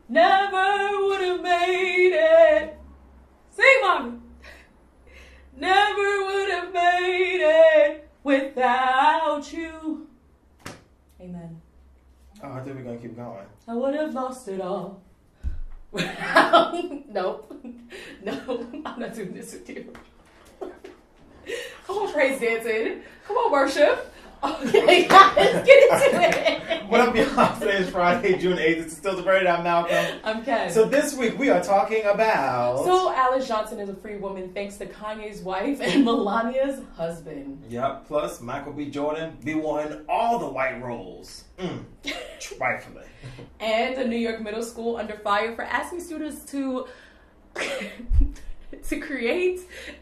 Never would have made it. Sing, mommy. Never would have made it without you. Amen. Oh, I think we're gonna keep going. I would have lost it all. Nope. No, I'm not doing this with you. Come on, praise dancing. Come on, worship. Okay, guys, get into it. What up, y'all? Today is Friday, June 8th. It's still Diverted. I'm Malcolm. I'm Ken. So this week we are talking about... So Alice Johnson is a free woman thanks to Kanye's wife and Melania's husband. Yep, plus Michael B. Jordan be wanting all the white roles. Trifling. And a New York middle school under fire for asking students to create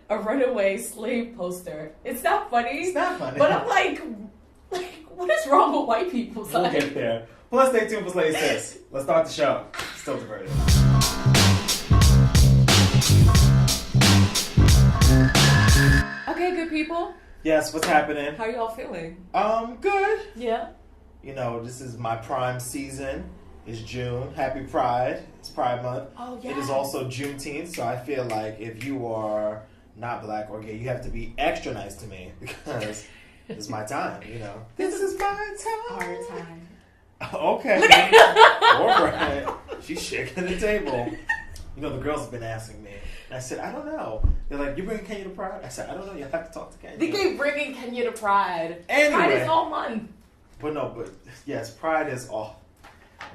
a Runaway Slave poster. It's not funny. It's not funny. But I'm like, what is wrong with white people? We'll get there. Plus, stay tuned for Slave Sis. Let's start the show. Still Diverted. Okay, good people. Yes, what's happening? How y'all feeling? Good. Yeah. You know, this is my prime season. It's June. Happy Pride. It's Pride Month. Oh, yeah. It is also Juneteenth, so I feel like if you are not black or gay, you have to be extra nice to me because it's my time, you know. This is my time. Our time. Okay. All right. She's shaking the table. You know, the girls have been asking me. I said, I don't know. They're like, you bringing Kenya to Pride? I said, I don't know. You have to talk to Kenya. They keep bringing Kenya to Pride. Anyway. Pride is all month. But yes, Pride is all.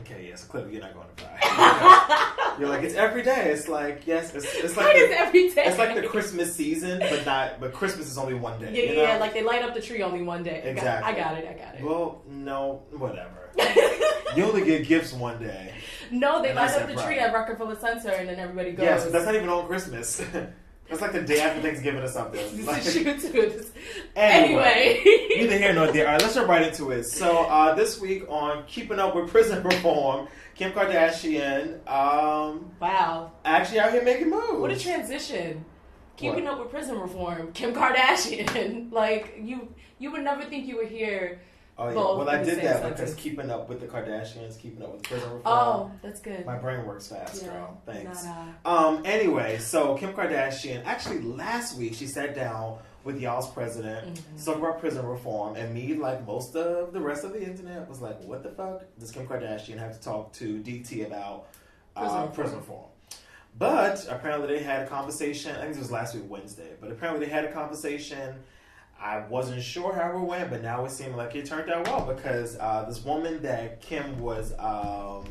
Okay, yes, clearly you're not going to Pride. You're like, it's every day. It's like, yes, it's like Pride is every day. It's like the Christmas season, but Christmas is only one day. Yeah, you know? yeah, like they light up the tree only one day. Exactly. I got it. Well, no, whatever. You only get gifts one day. No, they light up the Pride. tree at Rockefeller Center and then everybody goes. Yes, but that's not even on Christmas. That's like the day after Thanksgiving or something. Like, anyway. Neither here nor there. All right, let's jump right into it. So this week on Keeping Up with Prison Reform, Kim Kardashian, wow, actually out here making moves. What a transition! Keeping Up with Prison Reform, Kim Kardashian. Like you would never think you were here. Oh yeah, well I did that because Keeping Up with the Kardashians, Keeping Up with Prison Reform. Oh, that's good. My brain works fast, girl. Thanks. Anyway, so Kim Kardashian, actually last week she sat down with y'all's president to talk about prison reform, and me, like most of the rest of the internet, was like, what the fuck does Kim Kardashian have to talk to DT about prison reform? But apparently they had a conversation, I think it was last week Wednesday, but apparently they had a conversation. I wasn't sure how it went, but now it seemed like it turned out well because this woman that Kim was, I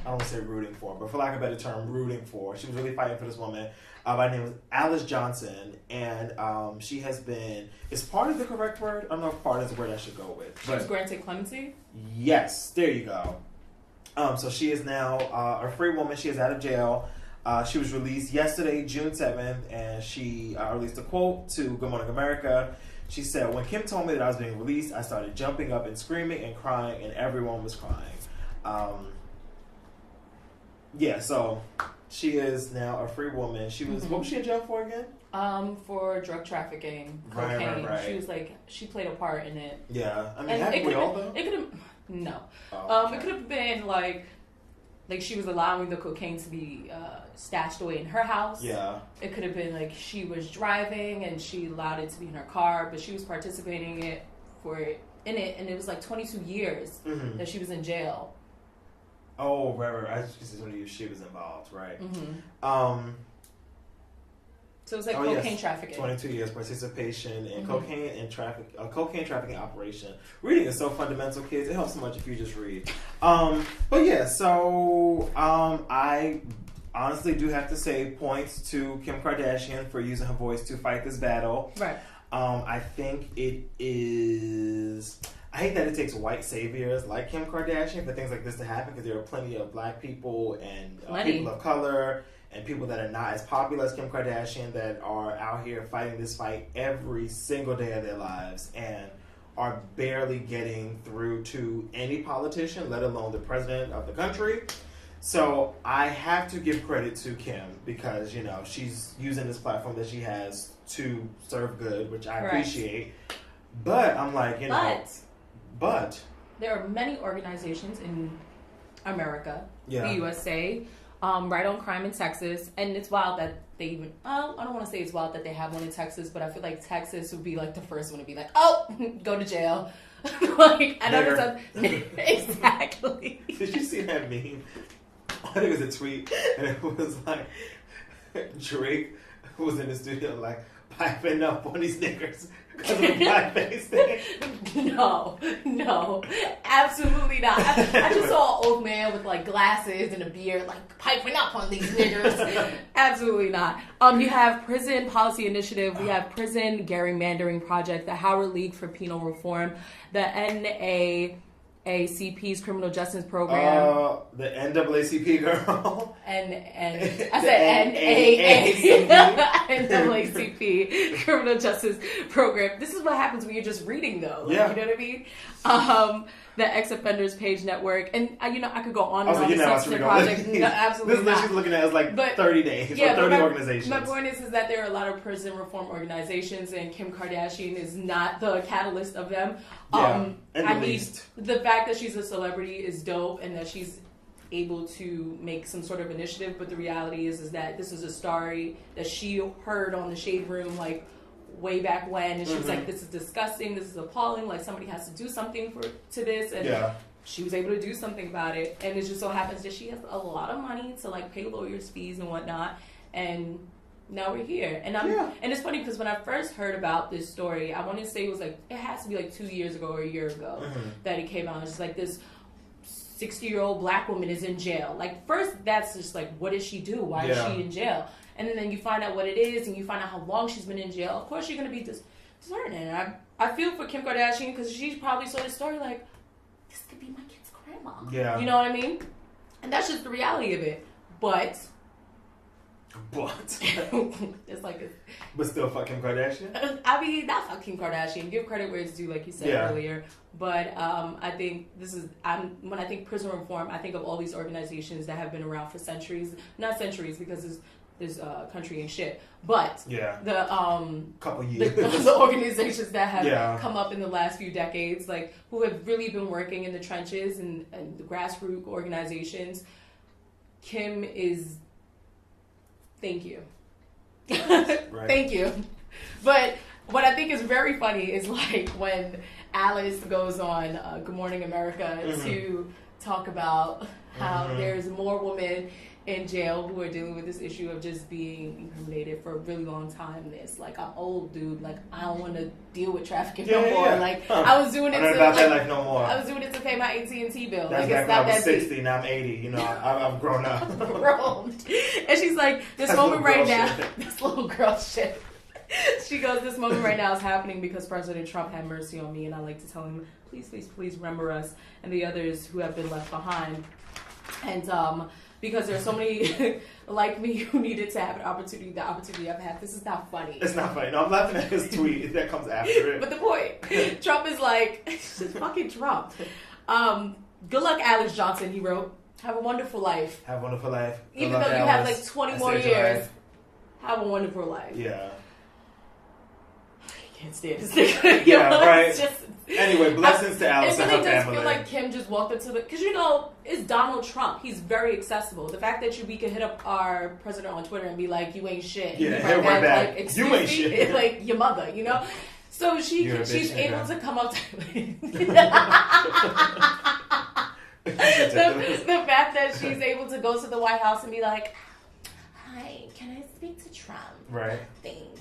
don't want to say rooting for, but for lack of a better term, rooting for. She was really fighting for this woman by the name of Alice Johnson, and she has been, is part of the correct word? I don't know if part is the word I should go with. She was granted clemency? Yes, there you go. So she is now a free woman. She is out of jail. She was released yesterday, June 7th, and she released a quote to Good Morning America. She said, when Kim told me that I was being released, I started jumping up and screaming and crying, and everyone was crying. So she is now a free woman. She was, what was she in jail for again? For drug trafficking, cocaine. Right. She was like, she played a part in it. Yeah, I mean, haven't we all though? It could have, no. Okay. It could have been like she was allowing the cocaine to be stashed away in her house. Yeah. It could have been like she was driving and she allowed it to be in her car, but she was participating in it, and it was like 22 years that she was in jail. Oh, right. I just assumed she was involved, right? So it was like cocaine trafficking. 22 years participation in cocaine trafficking operation. Reading is so fundamental, kids. It helps so much if you just read. But yeah, so I honestly do have to say points to Kim Kardashian for using her voice to fight this battle. Right. I think it is. I hate that it takes white saviors like Kim Kardashian for things like this to happen because there are plenty of black people and people of color and people that are not as popular as Kim Kardashian that are out here fighting this fight every single day of their lives and are barely getting through to any politician, let alone the president of the country. So I have to give credit to Kim because, you know, she's using this platform that she has to serve good, which I appreciate. But I'm like, you know... But there are many organizations in America the USA, right on crime in Texas. And it's wild that they even, I don't want to say it's wild that they have one in Texas, but I feel like Texas would be like the first one to be like, oh, go to jail. Like, I know exactly. Did you see that meme? I think it was a tweet, and it was like Drake was in the studio like piping up on these niggas because of the blackface thing. No, absolutely not. I just saw an old man with like glasses and a beard like piping up on these niggers. Absolutely not. You have Prison Policy Initiative, we have Prison Gerrymandering Project, the Howard League for Penal Reform, the NAACP's Criminal Justice Program. The NAACP girl. And I said NAACP Criminal Justice Program. This is what happens when you're just reading, though. Like, you know what I mean? The Ex-Offenders Page Network, and I could go on and on. The Substance Project. No, absolutely this is what she's looking at is like 30 days or 30 organizations. My point is that there are a lot of prison reform organizations, and Kim Kardashian is not the catalyst of them. The fact that she's a celebrity is dope, and that she's able to make some sort of initiative. But the reality is that this is a story that she heard on the Shade Room, like, way back when, and she was like, this is disgusting, this is appalling, like somebody has to do something to this, and she was able to do something about it, and it just so happens that she has a lot of money to like pay lawyers' fees and whatnot, and now we're here. And and it's funny because when I first heard about this story, I want to say it has to be like 2 years ago or a year ago that it came out. It's just like this 60-year-old black woman is in jail. Like, first that's just like, what does she do? Why is she in jail? And then you find out what it is, and you find out how long she's been in jail. Of course, you're going to be disheartened. And I feel for Kim Kardashian because she probably saw this story like, this could be my kid's grandma. Yeah. You know what I mean? And that's just the reality of it. But it's like but still fuck Kim Kardashian? I mean, not fuck Kim Kardashian. Give credit where it's due, like you said earlier. But I think when I think prison reform, I think of all these organizations that have been around for centuries. Not centuries, because this country ain't shit. But the couple years, the organizations that have come up in the last few decades, like who have really been working in the trenches and the grassroots organizations. Kim is. Thank you. Thank you. But what I think is very funny is like when Alice goes on Good Morning America to talk about how there's more women in jail who are dealing with this issue of just being incriminated for a really long time. And it's like, I'm old, dude. Like, I don't want to deal with trafficking no more. Like, I was doing it to no more. I was doing it to pay my AT&T bill. That's like, it's not that 60, deep. Now I'm 80. You know, I've grown up. And she's like, this moment right now, this little girl shit. She goes, this moment right now is happening because President Trump had mercy on me, and I like to tell him, please, please, please remember us and the others who have been left behind. And because there are so many like me who needed to have the opportunity I've had. This is not funny. It's not funny. No, I'm laughing at his tweet that comes after it. But the point, Trump is like, it's just fucking Trump. Good luck, Alex Johnson, he wrote. Have a wonderful life. Have a wonderful life. Even though you have like 20 more years, have a wonderful life. Yeah. Can't stand this nigga. Right. Anyway, blessings to Alice and her family. It really does feel like Kim just walked up to because it's Donald Trump. He's very accessible. The fact that we could hit up our president on Twitter and be like, "You ain't shit." Yeah, hit right back. Like, you ain't shit. Like your mother, you know. So she's able to come up to the fact that she's able to go to the White House and be like, "Hi, can I speak to Trump?" Right. Thanks.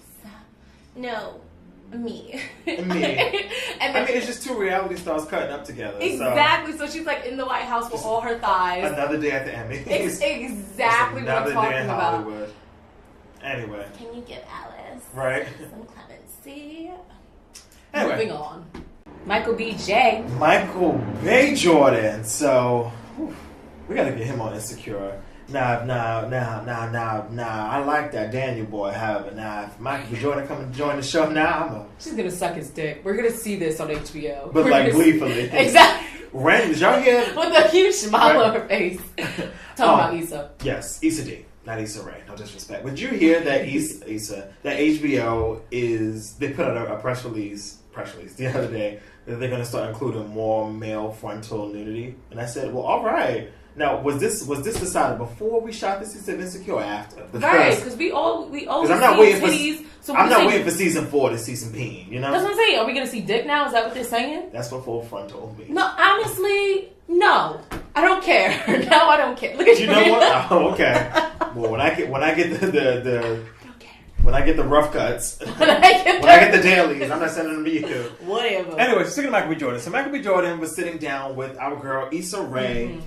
No. Me. And I mean, it's just two reality stars cutting up together. Exactly. So she's like in the White House with all her thighs. Another day at the Emmys. Exactly what I'm talking about. Hollywood. Anyway. Can you give Alice some clemency? Anyway. Moving on. Michael B. Jordan. So, we gotta get him on Insecure. Nah. I like that Daniel boy. However, if Michael B. Jordan come and join the show now, she's gonna suck his dick. We're gonna see this on HBO. But like gleefully. Exactly. Did y'all hear? With a huge smile on her face. Talking about Issa. Yes, Issa D. Not Issa Rae. No disrespect. But did you hear that that HBO they put out a press release the other day that they're gonna start including more male frontal nudity? And I said, well, all right. Now, was this decided before we shot this season of Insecure or after? Right, because we always I'm not waiting titties. I'm not waiting for season 4 to see some peen, you know? That's what I'm saying. Are we going to see dick now? Is that what they're saying? That's what Full Front told me. No, honestly, no. I don't care. No, I don't care. Look at you. You know what? Oh, okay. Well, when I get the rough cuts, when I get the dailies, I'm not sending them to you. Whatever. Anyway, speaking of Michael B. Jordan, so Michael B. Jordan was sitting down with our girl Issa Rae.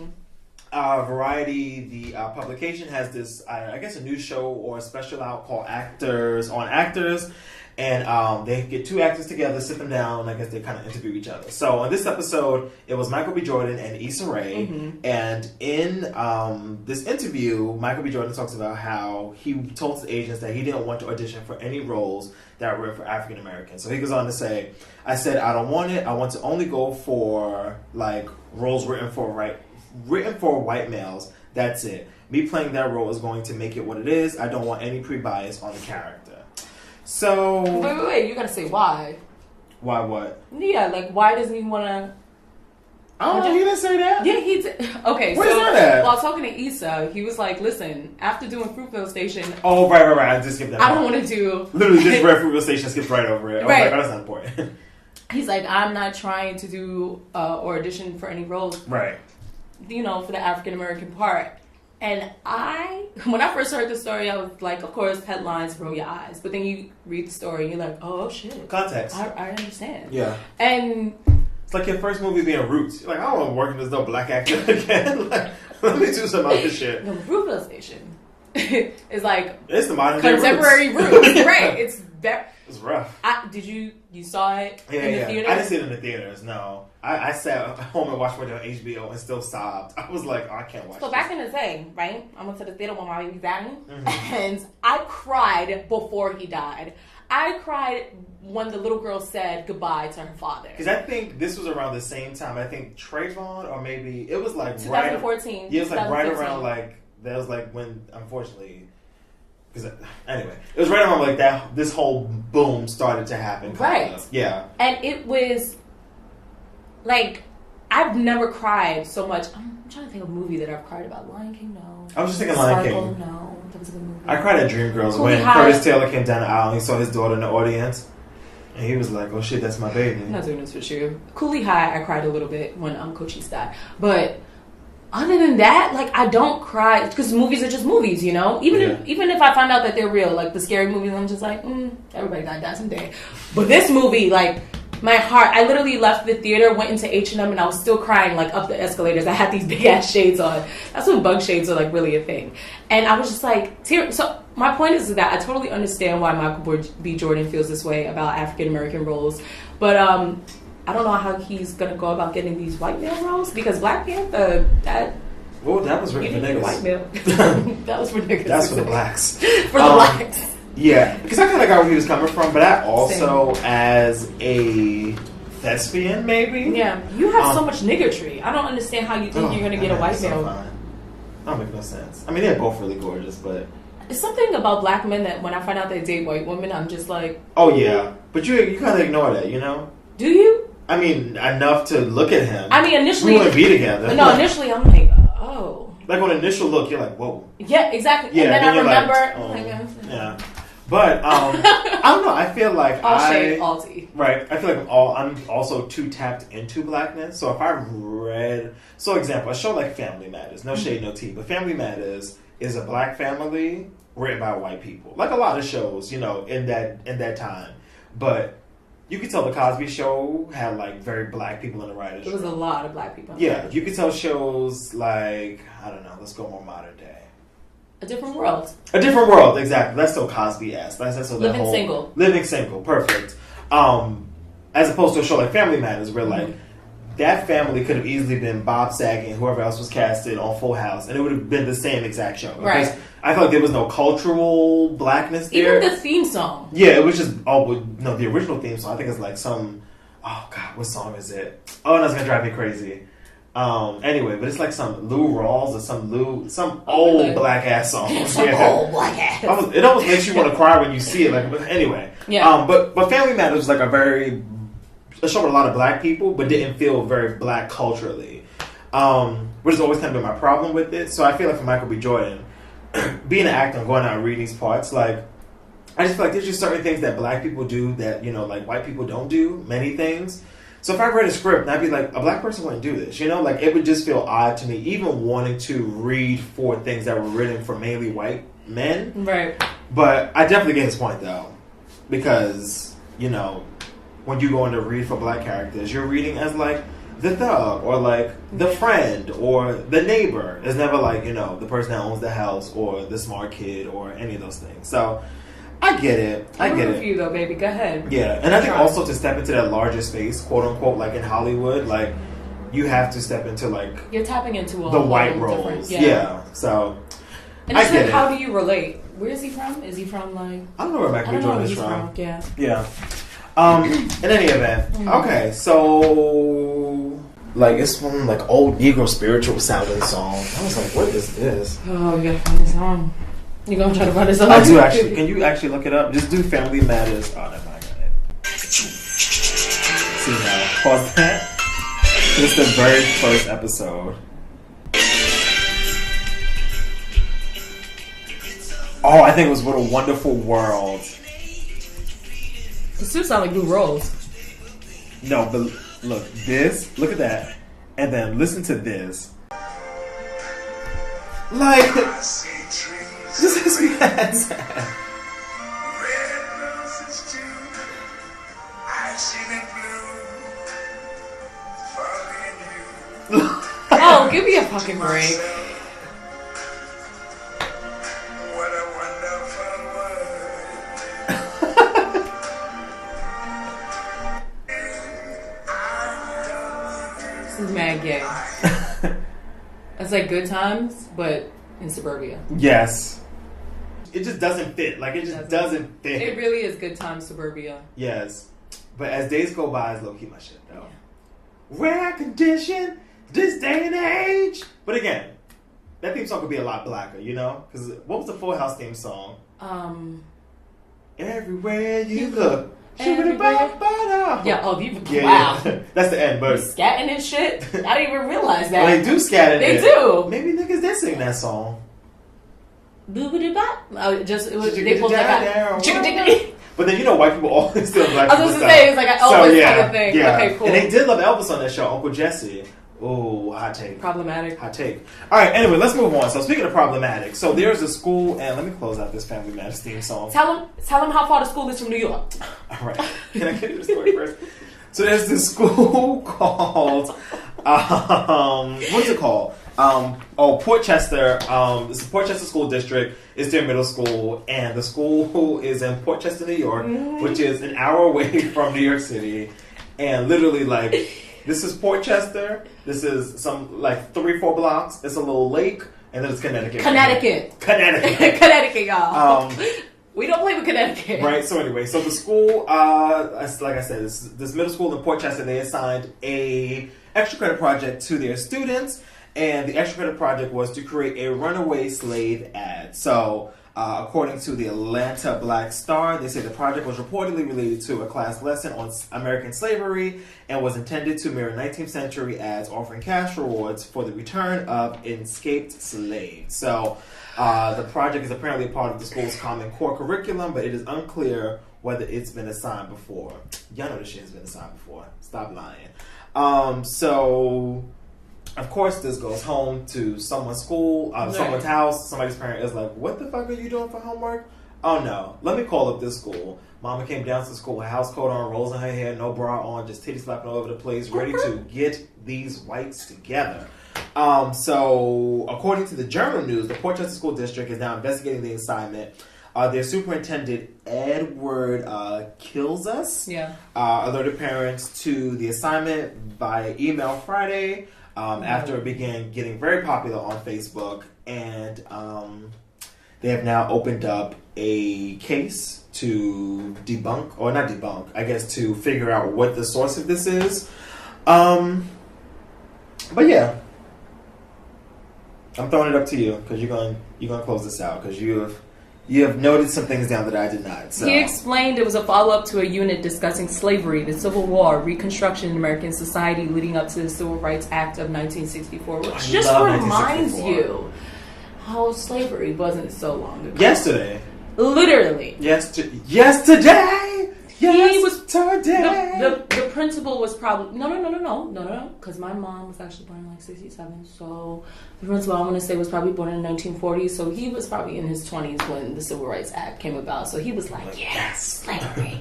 Variety, the publication, has this, I guess, a new show or a special out called Actors on Actors. And they get 2 actors together, sit them down, and I guess they kind of interview each other. So in this episode, it was Michael B. Jordan and Issa Rae. And in this interview, Michael B. Jordan talks about how he told his agents that he didn't want to audition for any roles that were for African Americans. So he goes on to say, I said, I don't want it. I want to only go for like roles written for white males. That's it. Me playing that role is going to make it what it is. I don't want any pre-bias on the character. So wait, you gotta say why. Why what? Yeah, like why doesn't he wanna he didn't say that. Yeah, he did. Okay, Where's so that at? while talking to Issa, he was like, listen, after doing Fruitvale Station, oh right, I just skipped that I part. don't want to do literally just read Fruitvale Station, skipped right over it. I was right. like, oh, that's not important. He's like, I'm not trying to do or audition for any roles, right, you know, for the African American part. And when I first heard the story, I was like, of course, headlines roll your eyes. But then you read the story and you're like, oh, shit. Context. I understand. Yeah. And it's like your first movie being Roots. You're like, I don't want to work with this no black actor again. Like, let me do some other shit. No, Fruitvale Station is like it's the modern day contemporary Roots. Right. It's very... It's rough. You saw it in the theater? I didn't see it in the theaters, no. I sat home and watched it on HBO and still sobbed. I was like, oh, I can't watch So this. back in the day, right? I went to the theater when my baby died, and I cried before he died. I cried when the little girl said goodbye to her father. Because I think this was around the same time. I think Trayvon, or maybe it was like 2014. Yeah, it was like right around like that was like when, unfortunately. Anyway, it was right around like that. This whole boom started to happen. Right. Yeah. And it was like I've never cried so much. I'm trying to think of a movie that I've cried about. Lion King, no. I was just thinking Lion Sparkle, King. No, that was a good movie. I cried at Dreamgirls Coolie when High. Curtis Taylor came down the aisle and he saw his daughter in the audience, and he was like, "Oh shit, that's my baby." I'm not doing this for you. Coolie High, I cried a little bit when Cochise died, but. Other than that, like, I don't cry because movies are just movies, you know. Even if I find out that they're real, like the scary movies, I'm just like, everybody gotta die someday. But this movie, like, my heart, I literally left the theater, went into H&M, and I was still crying, like, up the escalators. I had these big ass shades on. That's when bug shades are like really a thing. And I was just like, so my point is that I totally understand why Michael B. Jordan feels this way about African American roles, but I don't know how he's gonna go about getting these white male roles because Black Panther that was written for niggas. White male. That was for niggas. That's for the blacks. For the blacks. Yeah, because I kind of got where he was coming from, but I also, as a thespian, maybe. Yeah, you have so much niggertree. I don't understand how you think you're gonna get a white male. That don't make no sense. I mean, they're both really gorgeous, but it's something about black men that when I find out they date white women, I'm just like, oh yeah, but you kind of ignore that, you know? Do you? I mean, enough to look at him. I mean, initially... We wouldn't be together. No, initially I'm like, oh. Like, on initial look, you're like, whoa. Yeah, exactly. Yeah, and then I remember... Like, oh, yeah. But, I don't know, I feel like Alty. Right. I feel like I'm also too tapped into blackness. So if I read... So, example, a show like Family Matters. No shade, no tea. But Family Matters is a black family written by white people. Like a lot of shows, you know, in that time. But... You could tell the Cosby Show had like very black people in the writers. There was a lot of black people. Yeah, you could tell shows like, I don't know, let's go more modern day. A Different World. A Different World, exactly. That's so Cosby-esque. That's so Living Single. Living Single, perfect. As opposed to a show like Family Matters, where like that family could have easily been Bob Saget and whoever else was casted on Full House, and it would have been the same exact show. Right. I felt like there was no cultural blackness there. Even the theme song. Yeah, it was just the original theme song. I think it's like some. Oh God, what song is it? Oh, that's gonna drive me crazy. Anyway, but it's like some Lou Rawls or some old black ass song. Old black ass. It almost makes you want to cry when you see it. Like, but anyway. Yeah. But Family Matters was like a show with a lot of black people, but didn't feel very black culturally. which has always kind of been my problem with it. So I feel like for Michael B. Jordan, being an actor and going out and reading these parts, like, I just feel like there's just certain things that black people do that, like white people don't do, many things. So if I read a script, I'd be like, a black person wouldn't do this, like it would just feel odd to me, even wanting to read for things that were written for mainly white men. Right. But I definitely get his point though, because, when you go in to read for black characters, you're reading as like the thug or like the friend or the neighbor. It's never like, the person that owns the house or the smart kid or any of those things. So I get it. I get it. For you though, baby. Go ahead. Yeah, and I think also to step into that larger space, quote unquote, like in Hollywood, like you have to step into like you're tapping into the white roles. Yeah. So and I get it. How do you relate? Where is he from? Is he from like? I don't know where Michael B. Jordan is from. Yeah. Yeah. In any event, okay, so like it's from like old Negro spiritual sounding song. I was like, what is this? Oh, we gotta find this song. You gonna try to find this song? I do actually. Can you actually look it up? Just do Family Matters. Oh, never mind. See now, pause that. This is the very first episode. Oh, I think it was What a Wonderful World. It still sound like Blue Rose. No, but look at that, and then listen to this. Like, this is mad sad. Oh, give me a fucking break. This is mad gay. It's like Good Times, but in suburbia. Yes. It just doesn't fit. Like, it just doesn't fit. It really is Good Times suburbia. Yes. But as days go by, it's low-key my shit, though. Yeah. Rare condition, this day and age. But again, that theme song could be a lot blacker, Because what was the Full House theme song? Everywhere you look. Yeah, wow. That's the end, but scatting and shit. I didn't even realize that. Well, they do scat in They it. do. Maybe niggas did sing that song. They pulled that out. But then white people always still black people. I was supposed to say it's like an Elvis kind of thing. Yeah. Okay, cool. And they did love Elvis on that show, Uncle Jesse. Oh, hot take. Problematic. Hot take. All right, anyway, let's move on. So speaking of problematic, so there's a school, and let me close out this Family Matters theme song. Tell them how far the school is from New York. All right. Can I get you the story first? So there's this school called, what's it called? Port Chester. It's the Port Chester School District. It's their middle school, and the school is in Port Chester, New York, which is an hour away from New York City. And literally, like, this is Port Chester. This is some, 3-4 blocks. It's a little lake, and then it's Connecticut. Connecticut, y'all. We don't play with Connecticut. Right, so anyway, so the school, like I said, this middle school in Port Chester, they assigned a extra credit project to their students, and the extra credit project was to create a Runaway Slave ad. So, according to the Atlanta Black Star, they say the project was reportedly related to a class lesson on American slavery and was intended to mirror 19th century ads offering cash rewards for the return of escaped slaves. So, the project is apparently part of the school's Common Core curriculum, but it is unclear whether it's been assigned before. Y'all know this shit has been assigned before. Stop lying. So, of course, this goes home to someone's school, someone's house. Somebody's parent is like, what the fuck are you doing for homework? Oh, no. Let me call up this school. Mama came down to school, house coat on, rolls in her hair, no bra on, just titty slapping all over the place, ready to get these whites together. So, according to the Journal News, the Port Chester School District is now investigating the assignment. Their superintendent, Edward Kills Us, alerted parents to the assignment via email Friday after it began getting very popular on Facebook. And they have now opened up a case to debunk, or not debunk, I guess to figure out what the source of this is. But yeah. I'm throwing it up to you because you're going to close this out because you've You have noted some things down that I did not. So. He explained it was a follow-up to a unit discussing slavery, the Civil War, Reconstruction in American society leading up to the Civil Rights Act of 1964, which just reminds you how slavery wasn't so long ago. Yesterday. Literally. Yesterday! The principal was probably no, because my mom was actually born in like 1967, so the principal I want to say was probably born in the 1940s, so he was probably in his 20s when the Civil Rights Act came about, so he was like, yes, slavery.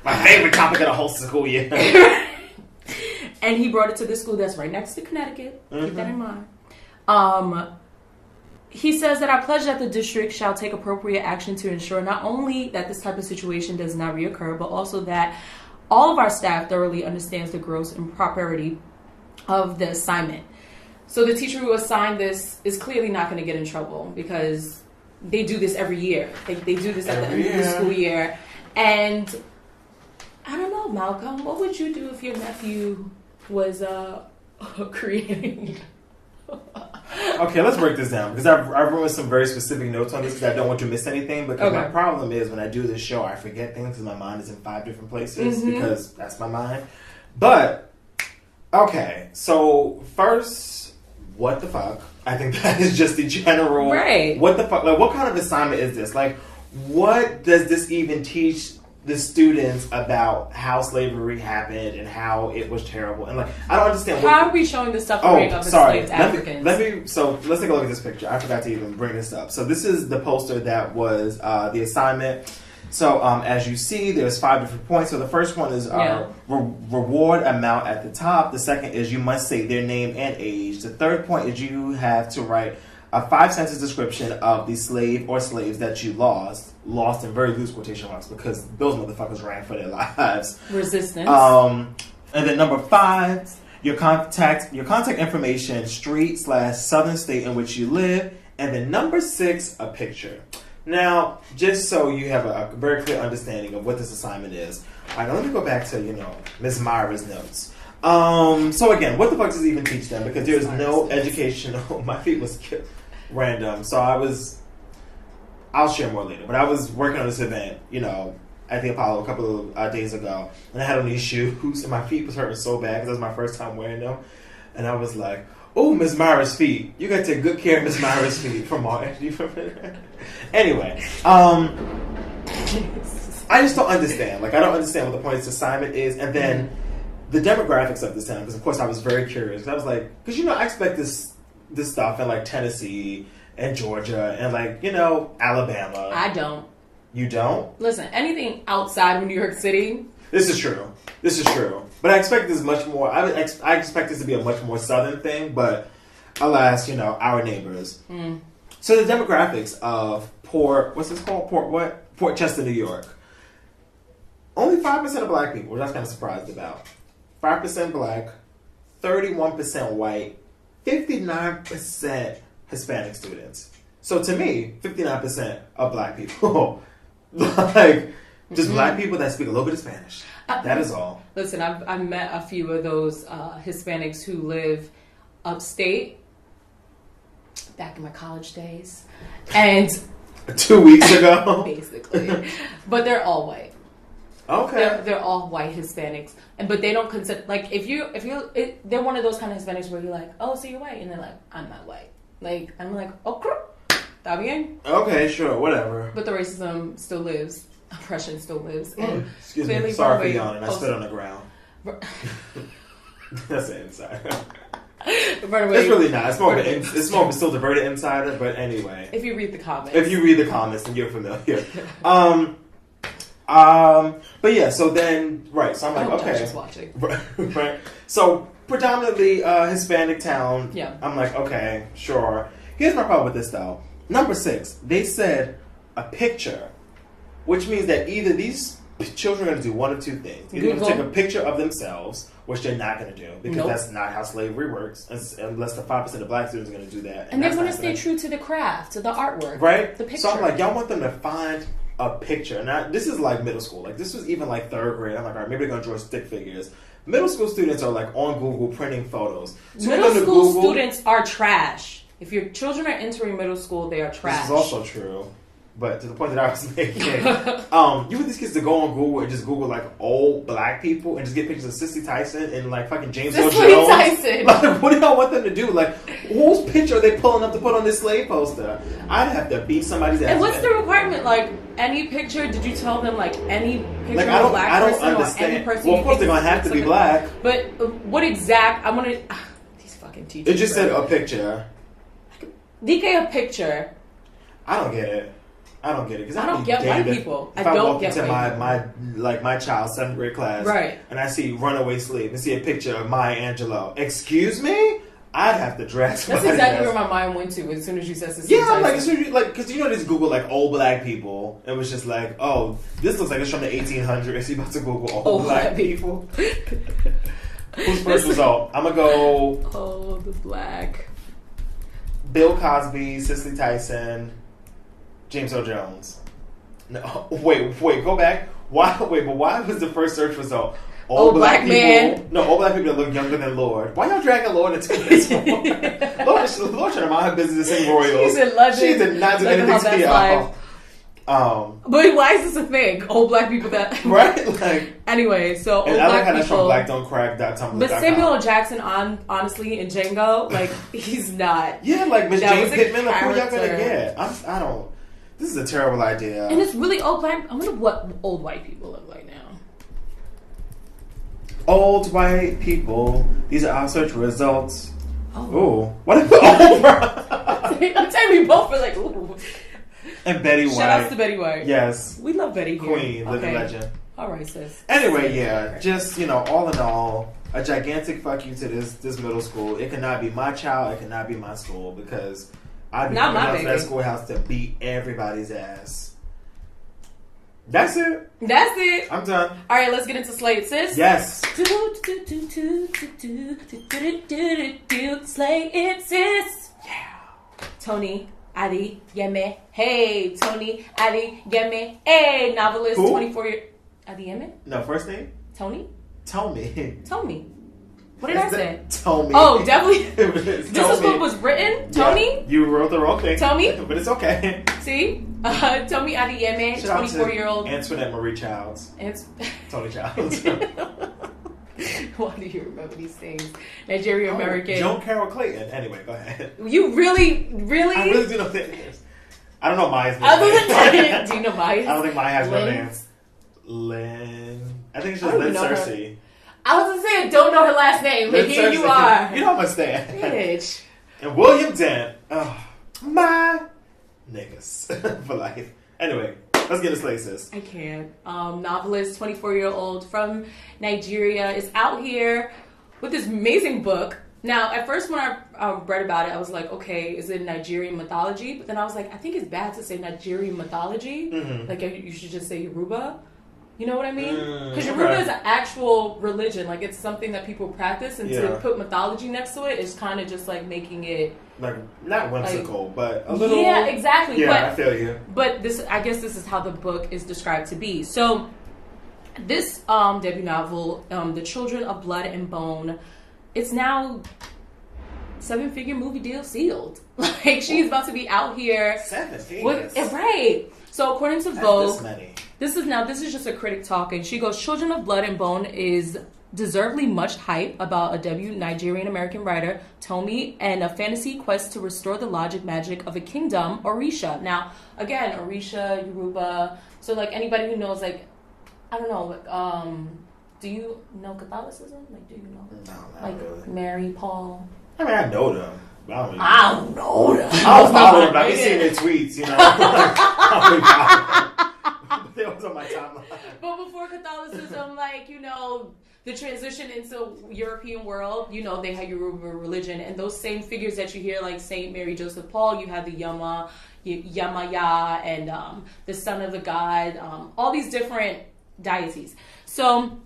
My favorite topic of the whole school year. And he brought it to this school that's right next to Connecticut. Keep that in mind. He says that I pledge that the district shall take appropriate action to ensure not only that this type of situation does not reoccur, but also that all of our staff thoroughly understands the gross impropriety of the assignment. So the teacher who assigned this is clearly not going to get in trouble because they do this every year. They do this at the end of the school year. And I don't know, Malcolm, what would you do if your nephew was creating... Okay, let's break this down because I've written some very specific notes on this because I don't want to miss anything. Because my problem is when I do this show, I forget things because my mind is in 5 different places because that's my mind. But okay, so first, what the fuck? I think that is just the general. Right. What the fuck? Like, what kind of assignment is this? Like, what does this even teach the students about how slavery happened and how it was terrible? And like, I don't understand. How are we showing the suffering of enslaved Africans? So let's take a look at this picture. I forgot to even bring this up. So this is the poster that was the assignment. So as you see, there's 5 different points. So the first one is reward amount at the top. The second is you must say their name and age. The third point is you have to write a 5-sentence description of the slave or slaves that you lost in very loose quotation marks because those motherfuckers ran for their lives. Resistance. And then number 5, your contact information, street/southern state in which you live, and then number 6, a picture. Now, just so you have a very clear understanding of what this assignment is, all right, now let me go back to Ms. Myra's notes. So again, what the fuck does it even teach them? Because there's no educational. My feet was random, so I'll share more later. But I was working on this event, at the Apollo a couple of days ago, and I had on these shoes, and my feet was hurting so bad because that was my first time wearing them, and I was like, "Oh, Miss Myra's feet! You got to take good care of Miss Myra's feet." From all anyway, I just don't understand. Like, I don't understand what the point of this assignment is, and then the demographics of this town. Because of course I was very curious. I was like, because I expect this stuff in like Tennessee and Georgia and like Alabama. I don't. You don't? Listen, anything outside of New York City. This is true. But I expect this much more. I expect this to be a much more southern thing. But alas, our neighbors. So the demographics of what's this called? Port Chester, New York. Only 5% of black people, which I was kind of surprised about. 5% black, 31% white, 59% Hispanic students. So to me, 59% of black people. Like, just black people that speak a little bit of Spanish. That is all. Listen, I've met a few of those Hispanics who live upstate back in my college days. And 2 weeks ago? Basically. But they're all white. Okay. They're all white Hispanics, but they don't consider they're one of those kind of Hispanics where you're like, oh, so you're white, and they're like, I'm not white. Like, I'm like, okay, está bien. Okay, sure, whatever. But the racism still lives, oppression still lives. And excuse me, sorry for yawning. I spit on the ground. That's an insider. Runaway. It's really not. It's more of a still diverted insider. But anyway, if you read the comments, then you're familiar. But yeah, so then, right, so I'm like, okay. Josh is watching. Right. So, predominantly Hispanic town. Yeah. I'm like, okay, sure. Here's my problem with this, though. Number 6, they said a picture, which means that either these children are going to do one of two things. Either going to take a picture of themselves, which they're not going to do, because that's not how slavery works, unless the 5% of black students are going to do that. And they're going to stay true to the craft, to the artwork. Right? The picture. So I'm like, y'all want them to find a picture. Now, this is like middle school. Like, this was even like 3rd grade. I'm like, all right, maybe they're going to draw stick figures. Middle school students are like on Google printing photos. So middle school students are trash. If your children are entering middle school, they are trash. This is also true. But to the point that I was making, you want these kids to go on Google and just Google like old black people and just get pictures of Cicely Tyson and like fucking James Earl Jones. Tyson. Like, what do y'all want them to do? Like, whose picture are they pulling up to put on this slave poster? I'd have to beat somebody's ass. And what's the requirement? Like, any picture? Did you tell them like any picture of a black person or any person? Well, of course they're gonna have to be black. But what exact? I want to. These fucking teachers. It just said a picture. DK a picture. I don't get it. Because I don't get white people. If I walk into my child's 7th grade class, right, and I see Runaway Slave and see a picture of Maya Angelou, excuse me, I'd have to dress. That's exactly where my mind went to as soon as you said this. Yeah, like as soon as you because just Google like old black people, it was just like, oh, this looks like it's from the 1800s. You about to Google old black people? Who's first result? I'm gonna go. Oh, the black. Bill Cosby, Cicely Tyson. James Earl Jones. No, wait, go back. Why was the first search result old black people? Man. No, old black people that look younger than Lord. Why y'all dragging Lord into this? Lord trying to mind her business and sing Royals. She's in London. She did not do anything to y'all. But why is this a thing? Old black people that right? Like anyway, so old and black I like how that's people. From blackdon'tcrack.tumblr.com. But Samuel L. Jackson, honestly, in Django, like he's not. Yeah, like Miss James Pittman. Like, who y'all gonna get? I don't. This is a terrible idea. And it's really old black. I wonder what old white people look like now. Old white people. These are our search results. Oh. Ooh. What if over? I'm telling you both are like, ooh. And Betty White. Shout outs to Betty White. Yes. We love Betty here. Queen, living legend. All right, sis. Anyway, yeah. Just, all in all, a gigantic fuck you to this middle school. It cannot be my child. It cannot be my school because I'd be coming out to that schoolhouse to beat everybody's ass. That's it. I'm done. All right, let's get into Slate, sis. Yes. Slate, sis. Yeah. Tomi, Adeyemi. Hey, Tomi, Adeyemi. Hey, novelist, 24 years. Adeyemi? No, first name? Tomi. What did I say? Tomi. Oh, definitely. This book was written? Tomi? Yeah, you wrote the wrong thing. Tomi? But it's okay. See? Tomi Adeyemi, 24-year-old. Antoinette Marie Childs. Tony Childs. Why do you remember these things? Nigerian American. Joan Carol Clayton. Anyway, go ahead. You really? I really do know that. I don't know Maya's name. Do you know Maya's? I don't think Maya has no name. Lynn. I think it's just Lynn Cersei. I was going to say I don't know her last name, but here you are. You don't understand. Bitch. And William Dent. My niggas for life. Anyway, let's get this late, sis. I can't. Novelist, 24-year-old from Nigeria is out here with this amazing book. Now, at first when I read about it, I was like, okay, is it Nigerian mythology? But then I was like, I think it's bad to say Nigerian mythology. Mm-hmm. Like, you should just say Yoruba. You know what I mean? Because Yoruba is an actual religion. Like, it's something that people practice. And to put mythology next to it is kind of just, like, making it... Like, not whimsical, but a little... Yeah, exactly. Yeah, I feel you. But I guess this is how the book is described to be. So, this debut novel, The Children of Blood and Bone, it's now 7-figure movie deal sealed. Like, she's about to be out here... 7 figures? Right. So, according to Vogue... This many. This is just a critic talking. She goes, Children of Blood and Bone is deservedly much hype about a debut Nigerian-American writer, Tomi, and a fantasy quest to restore the logic magic of a kingdom, Orisha. Now, again, Orisha, Yoruba, so, like, anybody who knows, like, I don't know, like, do you know Catholicism? Like, do you know? No, not like, really. Mary, Paul? I mean, I know them. I don't know them. I don't follow them, but I can see their tweets, you know? They was on my timeline. But before Catholicism, like, the transition into European world, they had Yoruba religion, and those same figures that you hear, like Saint Mary, Joseph, Paul, you have the Yamaya, and the son of the god, all these different deities. So,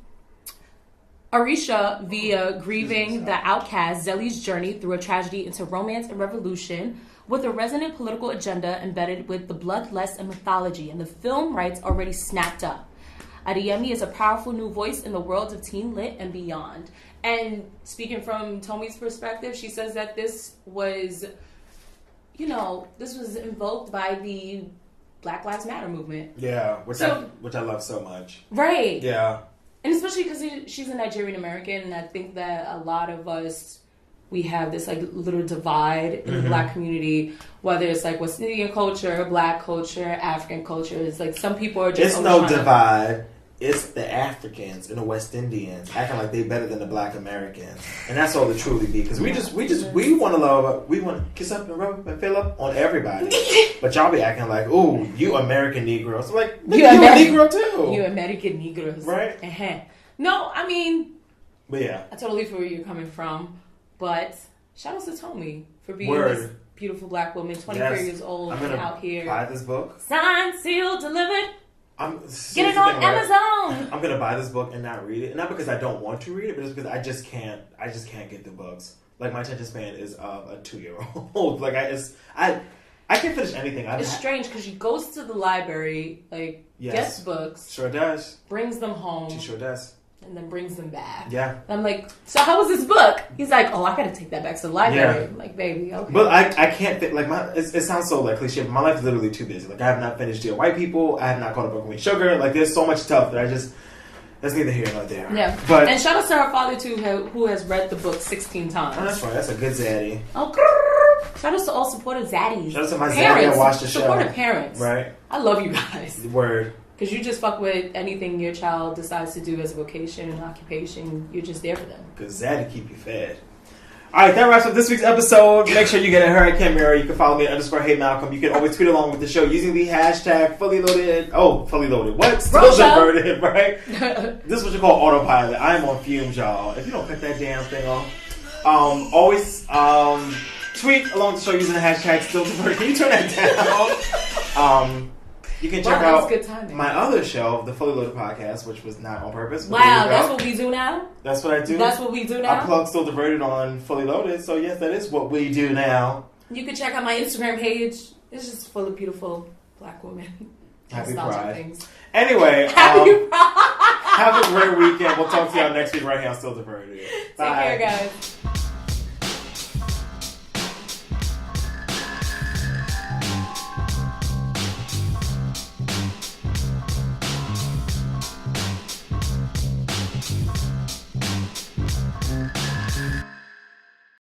Orisha, via grieving the outcast, Zeli's journey through a tragedy into romance and revolution, with a resonant political agenda embedded with the bloodlust and mythology, and the film rights already snapped up. Adeyemi is a powerful new voice in the world of teen lit and beyond. And speaking from Tomi's perspective, she says that this was invoked by the Black Lives Matter movement. Yeah, which I love so much. Right. Yeah. And especially because she's a Nigerian American, and I think that a lot of us, we have this like little divide in the Black community, whether it's like West Indian culture, Black culture, African culture. It's like some people are just... It's no divide. It's the Africans and the West Indians acting like they better than the Black Americans, and that's all it truly be. Because we want to love, we want to kiss up and rub and fill up on everybody, but y'all be acting like, ooh, you American Negroes, like you a Negro too, you American Negroes, right? Uh-huh. No, I mean, but yeah, I totally feel where you're coming from, but shout out to Tomi for being this beautiful Black woman, 24 years old, out here. Buy this book, signed, sealed, delivered. Get it on Amazon. I'm gonna buy this book and not read it, not because I don't want to read it, but just because I just can't get the books. Like my attention span is of a 2-year-old. Like I can't finish anything. It's strange because she goes to the library, like gets books, sure does, brings them home. She sure does. And then brings them back. Yeah. And I'm like, so how was this book? He's like, oh, I gotta take that back to the library. Yeah. I'm like, baby, okay. But I can't fit, like, it sounds so, like, cliche, but my life is literally too busy. Like, I have not finished Dear White People. I have not caught up on Sugar. Like, there's so much stuff that that's neither here nor there. Yeah. But, and shout out to her father, too, who has read the book 16 times. Oh, that's right. That's a good zaddy. Oh, shout out to all supportive zaddies. Shout out to my zaddy that watched the show. Supportive parents. Right. I love you guys. Word. Because you just fuck with anything your child decides to do as a vocation and occupation. You're just there for them. Because that'll keep you fed. Alright, that wraps up this week's episode. Make sure you get at her at Camera. You can follow me at _HeyMalcolm. You can always tweet along with the show using the hashtag fully loaded. Oh, fully loaded. What? Still diverted, right? This is what you call autopilot. I am on fumes, y'all. If you don't cut that damn thing off. Always tweet along the show using the hashtag still diverted. Can you turn that down? You can check out my other show, the Fully Loaded Podcast, which was not on purpose. Wow, that's what we do now? That's what I do. That's what we do now? I plug Still Diverted on Fully Loaded, so yes, that is what we do now. You can check out my Instagram page. It's just full of beautiful Black women. Happy Pride. Anyway, Happy Pride. Have a great weekend. We'll talk to y'all next week right here on Still Diverted. Take care, guys.